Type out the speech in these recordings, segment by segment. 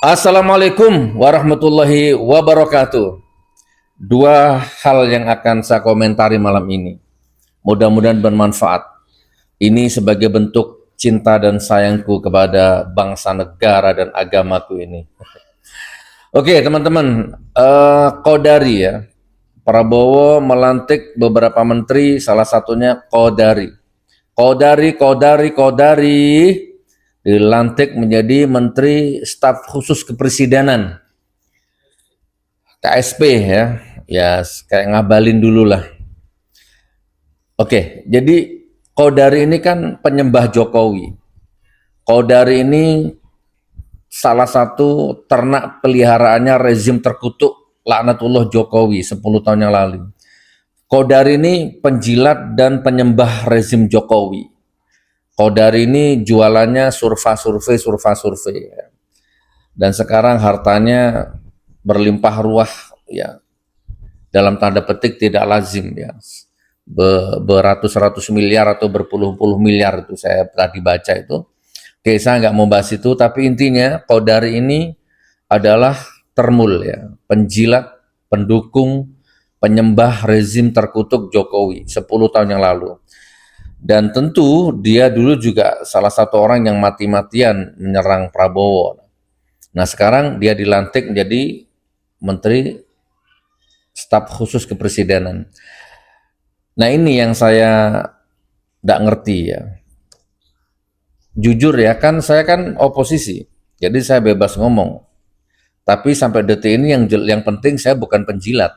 Assalamualaikum warahmatullahi wabarakatuh. Dua hal yang akan saya komentari malam ini. Mudah-mudahan bermanfaat. Ini sebagai bentuk cinta dan sayangku kepada bangsa, negara, dan agamaku ini. Oke, teman-teman, Qodari ya. Prabowo melantik beberapa menteri, salah satunya Qodari. Qodari dilantik menjadi Menteri Staf Khusus Kepresidenan, KSP ya, ya kayak ngabalin dulu lah. Oke, jadi Qodari ini kan penyembah Jokowi. Qodari ini salah satu ternak peliharaannya rezim terkutuk laknatullah Jokowi 10 tahun yang lalu. Qodari ini penjilat dan penyembah rezim Jokowi. Qodari ini jualannya survei. Dan sekarang hartanya berlimpah ruah ya, dalam tanda petik tidak lazim ya, beratus-ratus miliar atau berpuluh-puluh miliar, itu saya tadi baca itu. Oke, saya nggak mau bahas itu, tapi intinya Qodari ini adalah termul ya, penjilat, pendukung, penyembah rezim terkutuk Jokowi 10 tahun yang lalu. Dan tentu dia dulu juga salah satu orang yang mati-matian menyerang Prabowo. Nah sekarang dia dilantik menjadi Menteri Staf Khusus Kepresidenan. Nah ini yang saya tidak ngerti ya. Jujur ya, kan saya kan oposisi, jadi saya bebas ngomong. Tapi sampai detik ini yang penting saya bukan penjilat.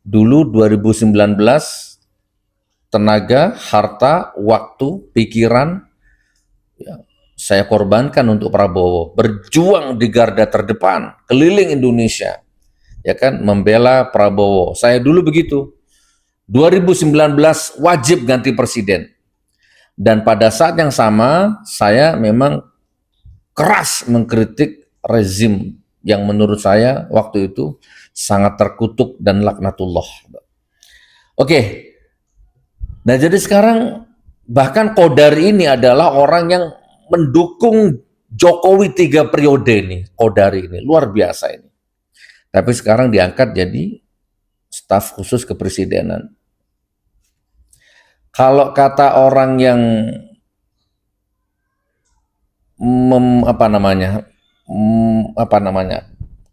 Dulu 2019 tenaga, harta, waktu, pikiran ya, saya korbankan untuk Prabowo, berjuang di garda terdepan, keliling Indonesia, ya kan, membela Prabowo. Saya dulu begitu. 2019 wajib ganti presiden. Dan pada saat yang sama, saya memang keras mengkritik rezim yang menurut saya waktu itu sangat terkutuk dan laknatullah. Oke. Nah jadi sekarang bahkan Qodari ini adalah orang yang mendukung Jokowi 3 periode nih, Qodari ini, luar biasa ini. Tapi sekarang diangkat jadi staf khusus kepresidenan. Kalau kata orang yang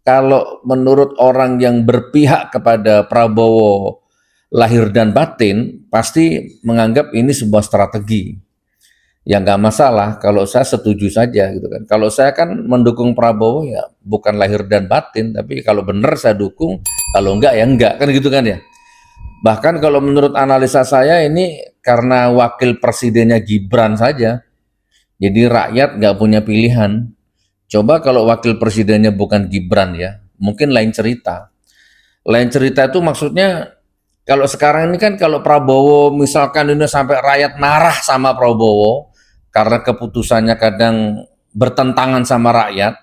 kalau menurut orang yang berpihak kepada Prabowo lahir dan batin, pasti menganggap ini sebuah strategi. Ya nggak masalah, kalau saya setuju saja gitu kan. Kalau saya kan mendukung Prabowo ya bukan lahir dan batin, tapi kalau benar saya dukung, kalau enggak ya enggak, kan gitu kan ya. Bahkan kalau menurut analisa saya ini karena wakil presidennya Gibran saja, jadi rakyat nggak punya pilihan. Coba kalau wakil presidennya bukan Gibran ya, mungkin lain cerita. Lain cerita itu maksudnya kalau sekarang ini kan kalau Prabowo misalkan ini sampai rakyat marah sama Prabowo karena keputusannya kadang bertentangan sama rakyat,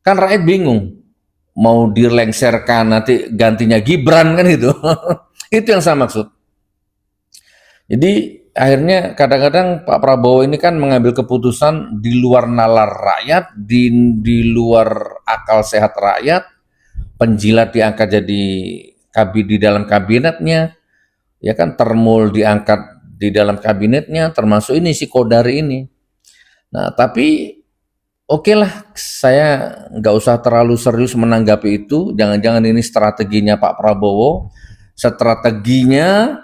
kan rakyat bingung mau dilengserkan nanti gantinya Gibran kan itu. Itu yang saya maksud. Jadi akhirnya kadang-kadang Pak Prabowo ini kan mengambil keputusan di luar nalar rakyat, di luar akal sehat rakyat, penjilat diangkat jadi di dalam kabinetnya, ya kan, termul diangkat di dalam kabinetnya, termasuk ini si Qodari ini. Nah tapi oke lah, saya nggak usah terlalu serius menanggapi itu. Jangan-jangan ini strateginya Pak Prabowo. Strateginya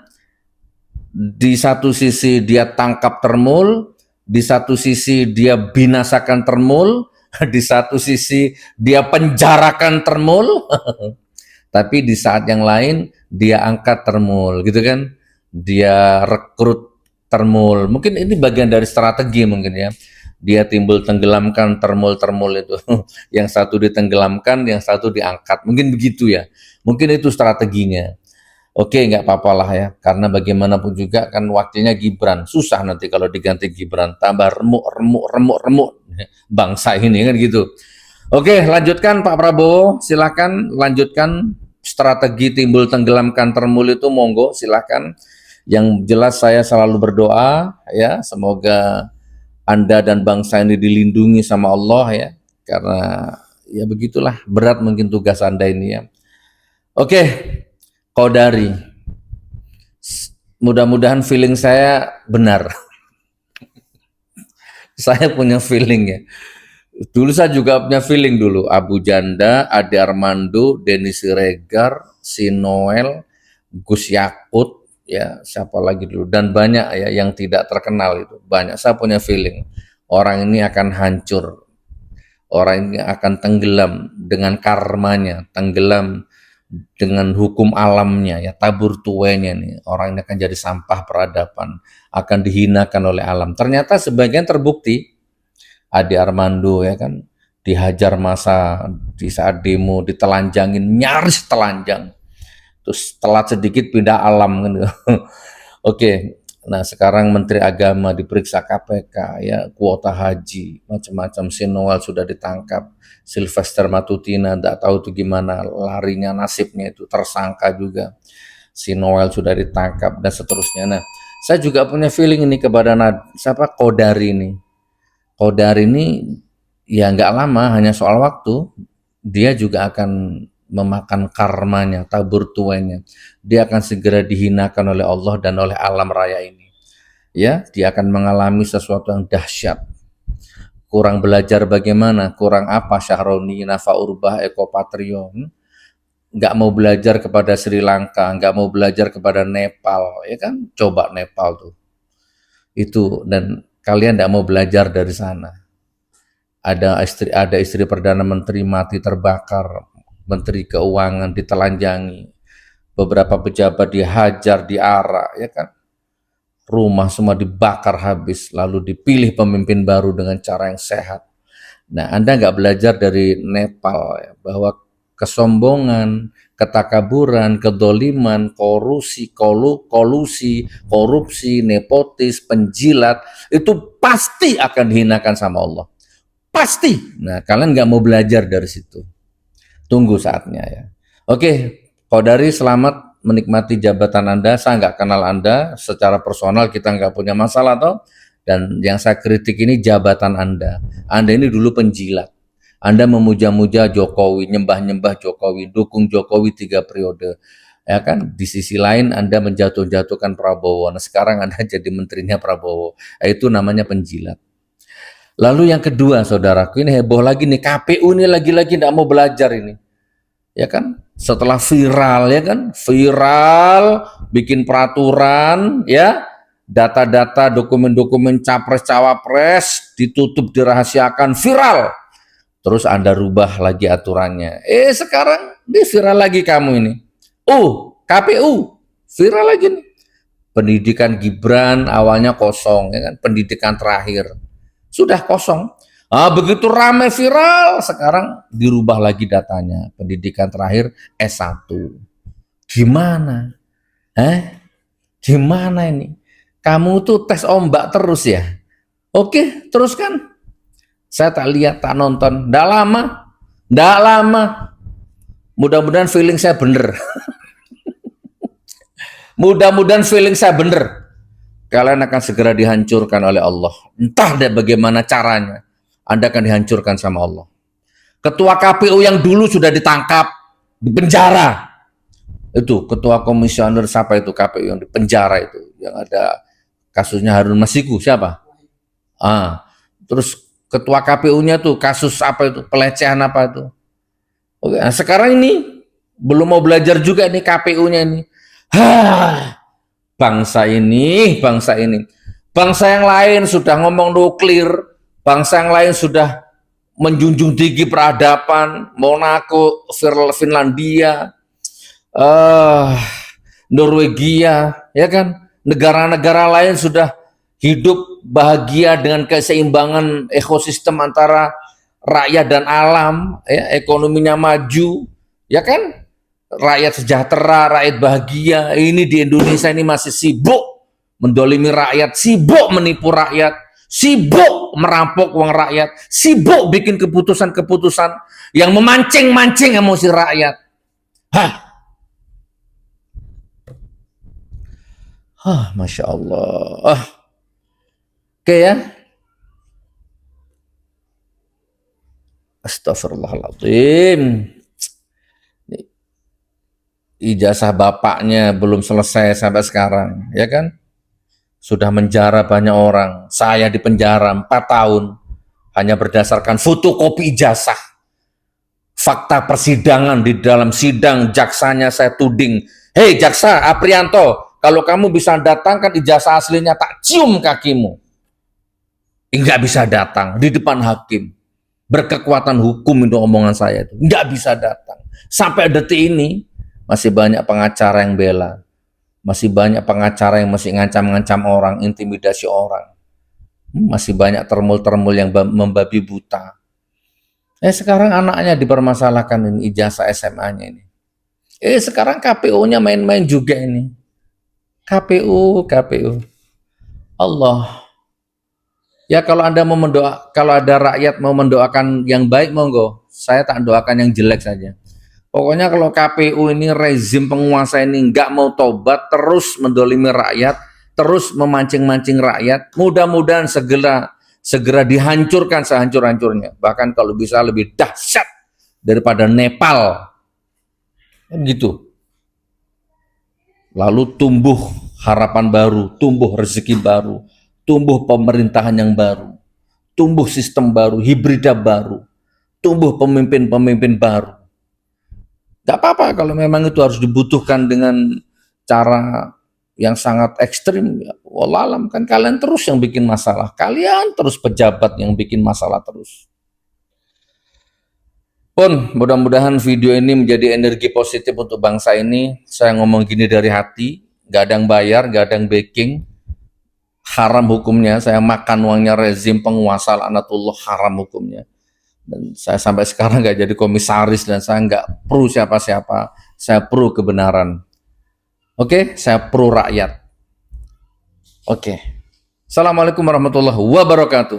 di satu sisi dia tangkap termul, di satu sisi dia binasakan termul, di satu sisi dia penjarakan termul, tapi di saat yang lain dia angkat termul, gitu kan? Dia rekrut termul. Mungkin ini bagian dari strategi mungkin ya. Dia timbul tenggelamkan termul-termul itu. Yang satu ditenggelamkan, yang satu diangkat. Mungkin begitu ya. Mungkin itu strateginya. Oke, nggak apa-apa lah ya, karena bagaimanapun juga kan wakilnya Gibran, susah nanti kalau diganti Gibran, tambah remuk bangsa ini kan gitu. Oke, lanjutkan Pak Prabowo, silakan lanjutkan strategi timbul tenggelamkan termul itu, monggo silakan. Yang jelas saya selalu berdoa ya, semoga Anda dan bangsa ini dilindungi sama Allah ya, karena ya begitulah berat mungkin tugas Anda ini ya. Oke, Qaudari, mudah-mudahan feeling saya benar. Saya punya feeling ya. Dulu saya juga punya feeling dulu. Abu Janda, Ade Armando, Denny Siregar, si Noel, Gus Yakut, ya siapa lagi dulu, dan banyak ya yang tidak terkenal itu. Banyak, saya punya feeling orang ini akan hancur, orang ini akan tenggelam dengan karmanya, tenggelam dengan hukum alamnya, ya tabur tuenya nih. Orang ini akan jadi sampah peradaban, akan dihinakan oleh alam. Ternyata sebagian terbukti. Ade Armando ya kan dihajar masa di saat demo, ditelanjangin, nyaris telanjang, terus telat sedikit pindah alam kan. Oke, nah sekarang Menteri Agama diperiksa KPK ya, kuota haji macam-macam. Si Noel sudah ditangkap, Sylvester Matutina tidak tahu tuh gimana larinya nasibnya, itu tersangka juga. Si Noel sudah ditangkap dan seterusnya. Nah, saya juga punya feeling ini kepada siapa Qaudari ini. Qaudari ini ya nggak lama, hanya soal waktu, dia juga akan memakan karmanya, tabur tuanya. Dia akan segera dihinakan oleh Allah dan oleh alam raya ini. Ya, dia akan mengalami sesuatu yang dahsyat. Kurang belajar bagaimana, kurang apa Syahroni, Nafa Urbah, Eko Patrio, nggak mau belajar kepada Sri Lanka, nggak mau belajar kepada Nepal, ya kan? Coba Nepal tuh, itu, dan kalian nggak mau belajar dari sana. Ada istri Perdana Menteri mati terbakar, Menteri Keuangan ditelanjangi, beberapa pejabat dihajar, diarak, ya kan? Rumah semua dibakar habis, lalu dipilih pemimpin baru dengan cara yang sehat. Nah, Anda nggak belajar dari Nepal ya, bahwa kesombongan, ketakaburan, kedoliman, kolusi, korupsi, nepotis, penjilat, itu pasti akan dihinakan sama Allah. Pasti. Nah, kalian nggak mau belajar dari situ. Tunggu saatnya ya. Oke, Qaudari, selamat menikmati jabatan Anda. Saya nggak kenal Anda secara personal, kita nggak punya masalah toh. Dan yang saya kritik ini jabatan Anda. Anda ini dulu penjilat. Anda memuja-muja Jokowi, nyembah-nyembah Jokowi, dukung Jokowi 3 periode. Ya kan? Di sisi lain Anda menjatuh-jatuhkan Prabowo. Nah, sekarang Anda jadi menterinya Prabowo. Itu namanya penjilat. Lalu yang kedua, saudaraku, ini heboh lagi nih, KPU ini lagi-lagi tidak mau belajar ini. Ya kan? Setelah viral, ya kan? Viral, bikin peraturan, ya, data-data, dokumen-dokumen capres-cawapres ditutup, dirahasiakan, viral. Terus Anda rubah lagi aturannya. Sekarang ini viral lagi kamu ini. KPU, viral lagi nih. Pendidikan Gibran awalnya kosong, ya kan? Pendidikan terakhir sudah kosong. Begitu ramai viral, sekarang dirubah lagi datanya. Pendidikan terakhir S1. Gimana? Gimana ini? Kamu tuh tes ombak terus ya? Oke, teruskan. Saya tak lihat, tak nonton. Nggak lama. Nggak lama. Mudah-mudahan feeling saya bener. Mudah-mudahan feeling saya bener. Kalian akan segera dihancurkan oleh Allah. Entah deh bagaimana caranya. Anda akan dihancurkan sama Allah. Ketua KPU yang dulu sudah ditangkap, di penjara. Itu ketua komisioner siapa itu KPU yang di penjara itu, yang ada kasusnya Harun Masiku, siapa? Terus ketua KPU-nya tuh kasus apa itu? Pelecehan apa itu? Oke, nah sekarang ini belum mau belajar juga nih KPU-nya ini. Bangsa ini. Bangsa yang lain sudah ngomong nuklir, bangsa yang lain sudah menjunjung tinggi peradaban, Monaco, Finlandia, Norwegia, ya kan? Negara-negara lain sudah hidup bahagia dengan keseimbangan ekosistem antara rakyat dan alam, ya, ekonominya maju, ya kan? Rakyat sejahtera, rakyat bahagia. Ini di Indonesia ini masih sibuk mendolimi rakyat, sibuk menipu rakyat, sibuk merampok uang rakyat, sibuk bikin keputusan-keputusan yang memancing-mancing emosi rakyat. Masya Allah. Oke ya. Astagfirullahaladzim. Ijazah bapaknya belum selesai sampai sekarang, ya kan? Sudah menjara banyak orang. Saya di penjara 4 tahun hanya berdasarkan fotokopi ijazah. Fakta persidangan di dalam sidang jaksanya saya tuding, hei jaksa Aprianto, kalau kamu bisa datangkan ijazah aslinya tak cium kakimu. Nggak bisa datang di depan hakim. Berkekuatan hukum itu omongan saya itu. Nggak bisa datang. Sampai detik ini masih banyak pengacara yang bela. Masih banyak pengacara yang masih ngancam-ngancam orang, intimidasi orang. Masih banyak termul-termul yang membabi buta. Sekarang anaknya dipermasalahkan ini ijazah SMA-nya ini. Sekarang KPU-nya main-main juga ini. KPU. Allah. Ya kalau Anda mau kalau ada rakyat mau mendoakan yang baik, monggo. Saya tak doakan yang jelek saja. Pokoknya kalau KPU ini rezim penguasa ini nggak mau tobat, terus mendolimi rakyat, terus memancing-mancing rakyat, mudah-mudahan segera dihancurkan sehancur-hancurnya. Bahkan kalau bisa lebih dahsyat daripada Nepal. Gitu. Lalu tumbuh harapan baru, tumbuh rezeki baru, tumbuh pemerintahan yang baru, tumbuh sistem baru, hibrida baru, tumbuh pemimpin-pemimpin baru. Gak apa-apa kalau memang itu harus dibutuhkan dengan cara yang sangat ekstrim. Wallahualam, kan kalian terus yang bikin masalah. Kalian terus pejabat yang bikin masalah terus. Pun mudah-mudahan video ini menjadi energi positif untuk bangsa ini. Saya ngomong gini dari hati, gak ada yang bayar, gak ada yang backing. Haram hukumnya, saya makan uangnya rezim penguasa laknatullah, haram hukumnya. Dan saya sampai sekarang nggak jadi komisaris dan saya nggak pro siapa-siapa, saya pro kebenaran. Oke, saya pro rakyat. Oke. Assalamualaikum warahmatullahi wabarakatuh.